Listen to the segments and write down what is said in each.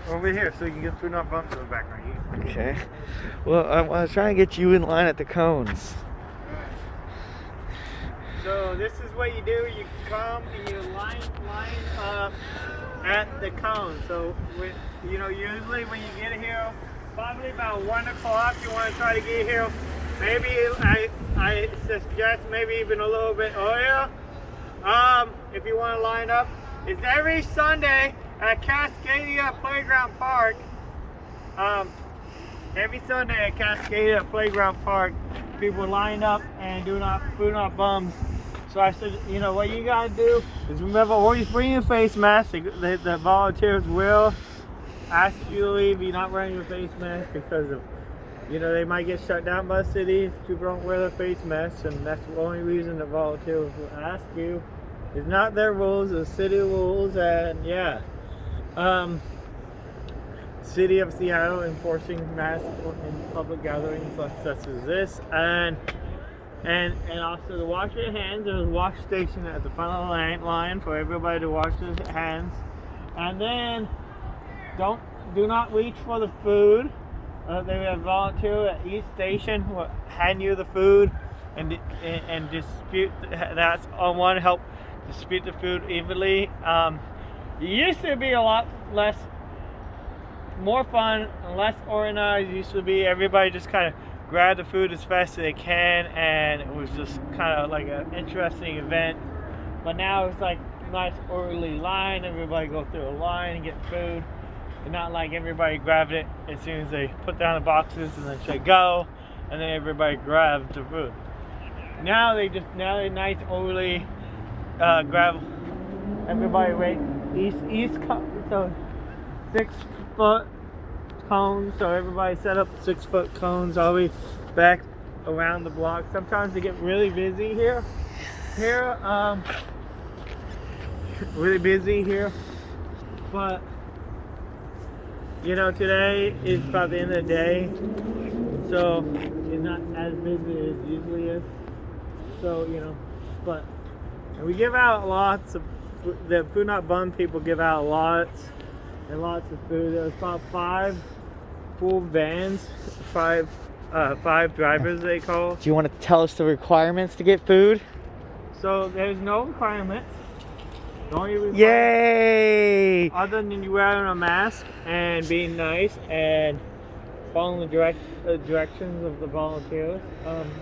over here so you can get Food Not Bums in the background. Okay. Well, I was trying to get you in line at the cones. So this is what you do. You come and you line up at the cone. So usually when you get here, probably about 1 o'clock, you want to try to get here. Maybe I suggest maybe even a little bit earlier. If you want to line up, it's every Sunday at Cascadia Playground Park. Every Sunday at Cascadia Playground Park, people line up and Food Not Bums. So I said, what you gotta do is remember, always bring your face mask. The volunteers will ask you to leave if you're not wearing your face mask because of, they might get shut down by the city if people don't wear their face masks, and that's the only reason the volunteers will ask you. It's not their rules, it's city rules, and yeah. City of Seattle enforcing masks in public gatherings such as this, and also to wash your hands. There's a wash station at the front of the line for everybody to wash their hands, and then do not reach for the food. They have volunteer at each station who will hand you the food and dispute. That's on one, help distribute the food evenly. It used to be a lot more fun and less organized. It used to be everybody just kind of grab the food as fast as they can, and it was just kind of like an interesting event. But now it's like a nice orderly line. Everybody go through a line and get food, and not like everybody grabbed it as soon as they put down the boxes and then say go, and then everybody grabs the food. Now they nice orderly grab everybody right east so 6 foot cones, so everybody set up 6 foot cones all the way back around the block. Sometimes they get really busy here. Really busy here, but today is about the end of the day, so it's not as busy as it usually is. So but we give out lots of the Food Not Bum people give out lots and lots of food. There's about 5 full vans, 5 drivers they call. Do you want to tell us the requirements to get food? So there's no requirements. The only requirement, yay! Other than you wearing a mask and being nice and following the directions of the volunteers,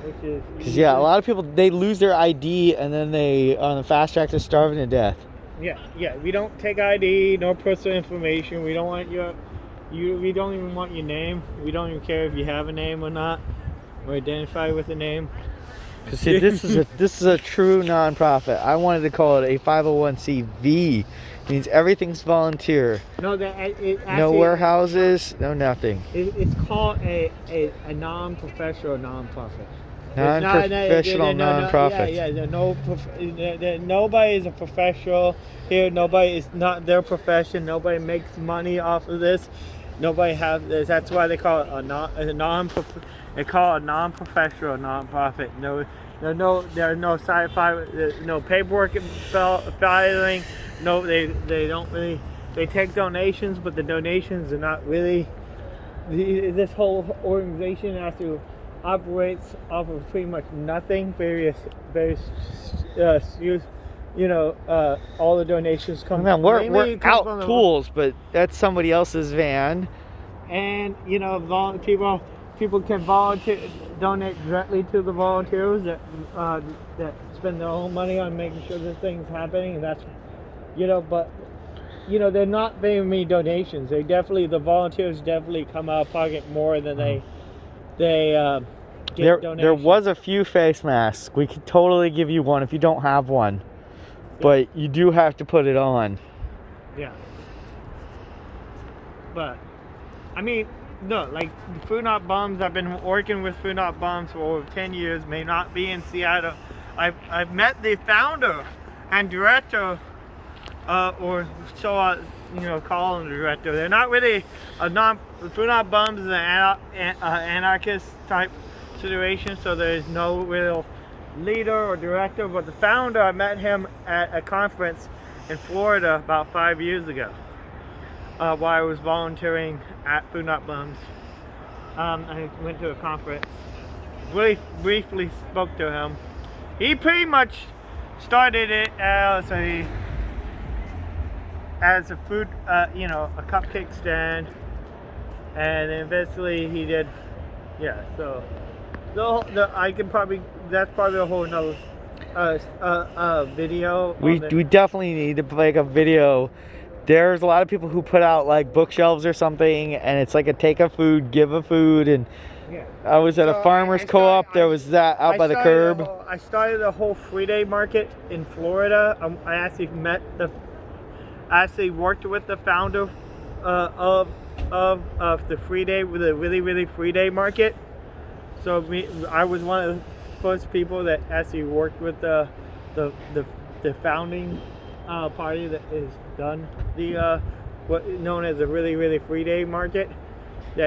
which is because a lot of people, they lose their ID and then they on the fast track to starving to death. Yeah. We don't take ID, no personal information. We don't want we don't even want your name. We don't even care if you have a name or not, or identify with a name. Because see, this is a true nonprofit. I wanted to call it a 501c(v). It means everything's volunteer. No, no warehouses, no nothing. It's called a non-professional nonprofit. Non-professional nonprofit. Nobody is a professional here. Nobody is not their profession. Nobody makes money off of this. Nobody has this. That's why they call it They call it a non-professional nonprofit. There are no no paperwork filing. No, they don't really. They take donations, but the donations are not really. This whole organization has to operates off of pretty much nothing. All the donations come. Man, we're out tools, but that's somebody else's van. And people can donate directly to the volunteers that spend their own money on making sure this thing's happening, and that's but they're not paying me donations. The volunteers definitely come out of pocket more than they get donations. There was a few face masks. We could totally give you one if you don't have one, but you do have to put it on. Yeah. But I mean, no, like Food Not Bums. I've been working with Food Not Bums for over 10 years. May not be in Seattle. I've met the founder and director, or so I call them the director. They're not really Food Not Bums is an anarchist type situation, so there's no real leader or director. But the founder, I met him at a conference in Florida about 5 years ago. while I was volunteering at Food Not Bums. I went to a conference. Really briefly spoke to him. He pretty much started it as a food, you know, a cupcake stand, and eventually he did, yeah. So I can probably, that's probably a whole nother video. We definitely need to make a video. There's a lot of people who put out like bookshelves or something, and it's like a take a food, give a food, and yeah. I was at a farmer's co-op. There was that out by the curb. I started a whole free day market in Florida. I actually worked with the founder of the free day, with a really free day market. So I was one of the first people that actually worked with the founding party that has done the what known as a really free day market. I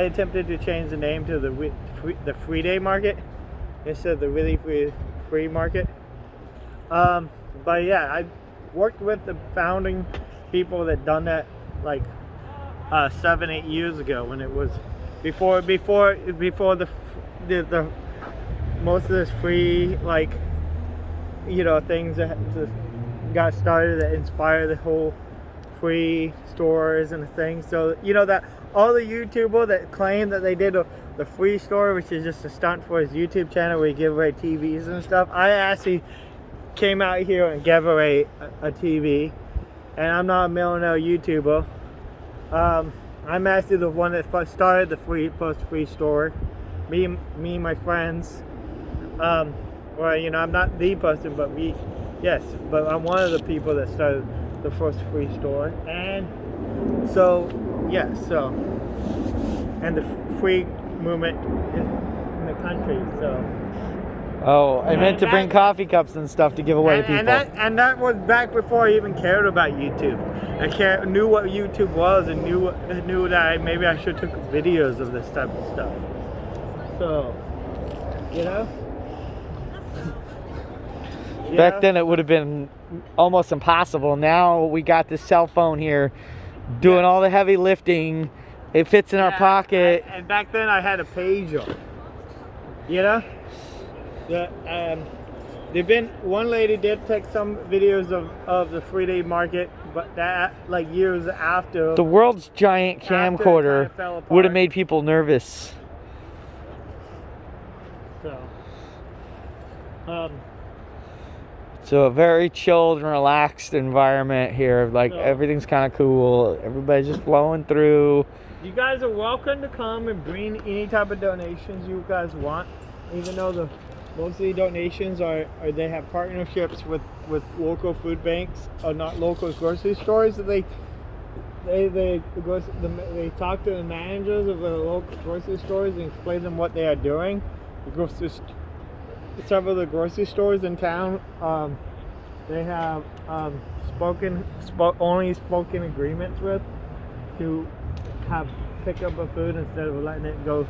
attempted to change the name to the free day market instead of the really free market. But yeah, I worked with the founding people that done that like 7-8 years ago, when it was before the most of this free, like, you know, things that just got started that inspired the whole free stores and the things. So you know that all the YouTubers that claim that they did the free store, which is just a stunt for his YouTube channel where he give away TVs and stuff, I actually came out here and gave away a TV, and I'm not a millionaire YouTuber. I'm actually the one that started the first free store. Me and my friends. Well, you know, I'm not the person, but but I'm one of the people that started the first free store. And so, yeah, and the free movement in the country, so. Oh, I meant to bring coffee cups and stuff to give away to people. And that was back before I even cared about YouTube. I knew what YouTube was, and knew that maybe I should took videos of this type of stuff. So, you know. Back then it would have been almost impossible. Now we got this cell phone here doing all the heavy lifting. It fits in our pocket. And back then I had a pager. You know? One lady did take some videos of the free day market, but that, like, years after. The world's giant camcorder would have made people nervous. So a very chilled and relaxed environment here. Like, everything's kind of cool. Everybody's just flowing through. You guys are welcome to come and bring any type of donations you guys want. Even though most of the donations they have partnerships with local food banks, or not local grocery stores. They talk to the managers of the local grocery stores and explain them what they are doing. Several of the grocery stores in town, they have only spoken agreements with to have pick up of food instead of letting it go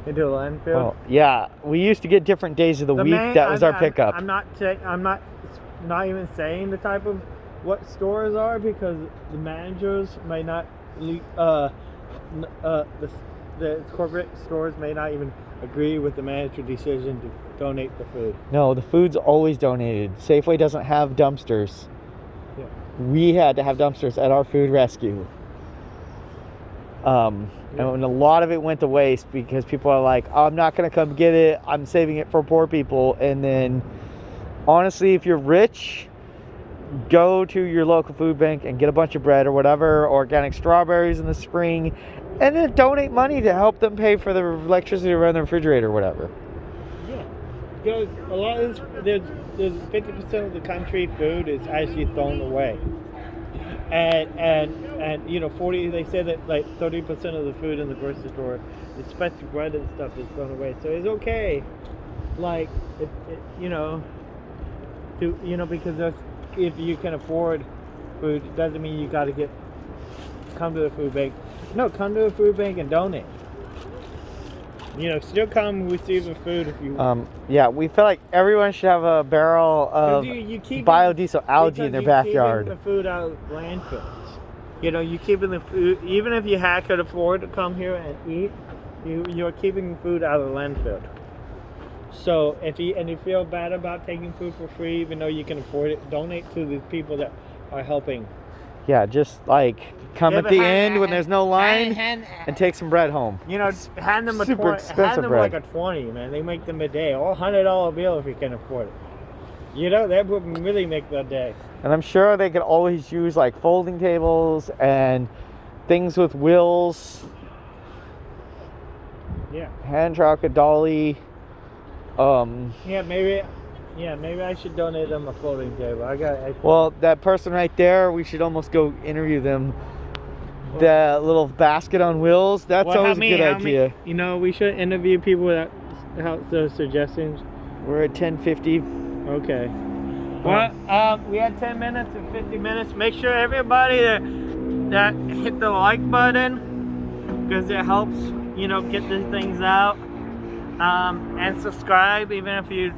into a landfill. Well, yeah, we used to get different days of the week. That was our pickup. I'm not even saying the type of what stores are, because the managers may not, the corporate stores may not even agree with the manager decision to donate the food. No, the food's always donated. Safeway doesn't have dumpsters. Yeah. We had to have dumpsters at our food rescue. And a lot of it went to waste because people are like, oh, I'm not going to come get it. I'm saving it for poor people. And then, honestly, if you're rich, go to your local food bank and get a bunch of bread or whatever, organic strawberries in the spring, and then donate money to help them pay for the electricity to run the refrigerator or whatever. Yeah. Because a lot of this, there's 50% of the country food is actually thrown away. And you know, they say that like 30% of the food in the grocery store, especially bread and stuff, is thrown away. So it's okay, like because if you can afford food, it doesn't mean you got to come to the food bank. No, come to the food bank and donate. You know, still come receive the food if you want. Yeah, we feel like everyone should have a barrel of You keep biodiesel algae in their backyard. Keeping the food out of landfills. You know, you keeping the food, even if you could afford to come here and eat, you're keeping the food out of the landfill. So if you feel bad about taking food for free, even though you can afford it, donate to the people that are helping. Yeah, just like come at the end when there's no line and take some bread home. You know, hand them a super 20, expensive hand them bread. like a 20, man. They make them a day, or $100 bill if you can afford it. You know, that would really make the day. And I'm sure they could always use like folding tables and things with wheels. Yeah. Hand truck, a dolly. Yeah, maybe I should donate them a floating table. Well, that person right there, we should almost go interview them. The little basket on wheels, that's always a good idea. You know, we should interview people that help those suggestions. We're at 10:50. Okay. Well, we had 10 minutes and 50 minutes. Make sure everybody that hit the like button, because it helps, you know, get these things out. And subscribe, even if you're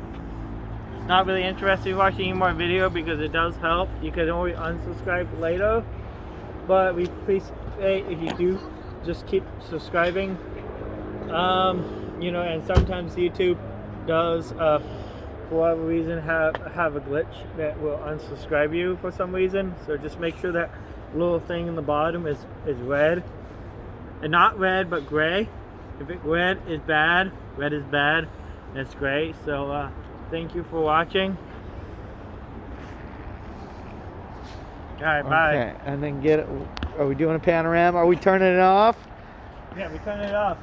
not really interested in watching any more video, because it does help. You can always unsubscribe later, but we appreciate if you do just keep subscribing. You know, and sometimes YouTube does for whatever reason have a glitch that will unsubscribe you for some reason. So just make sure that little thing in the bottom is red, and not red but gray. If red is bad, that's great. So thank you for watching. Alright, bye. Okay, and then are we doing a panorama? Are we turning it off? Yeah, we turn it off.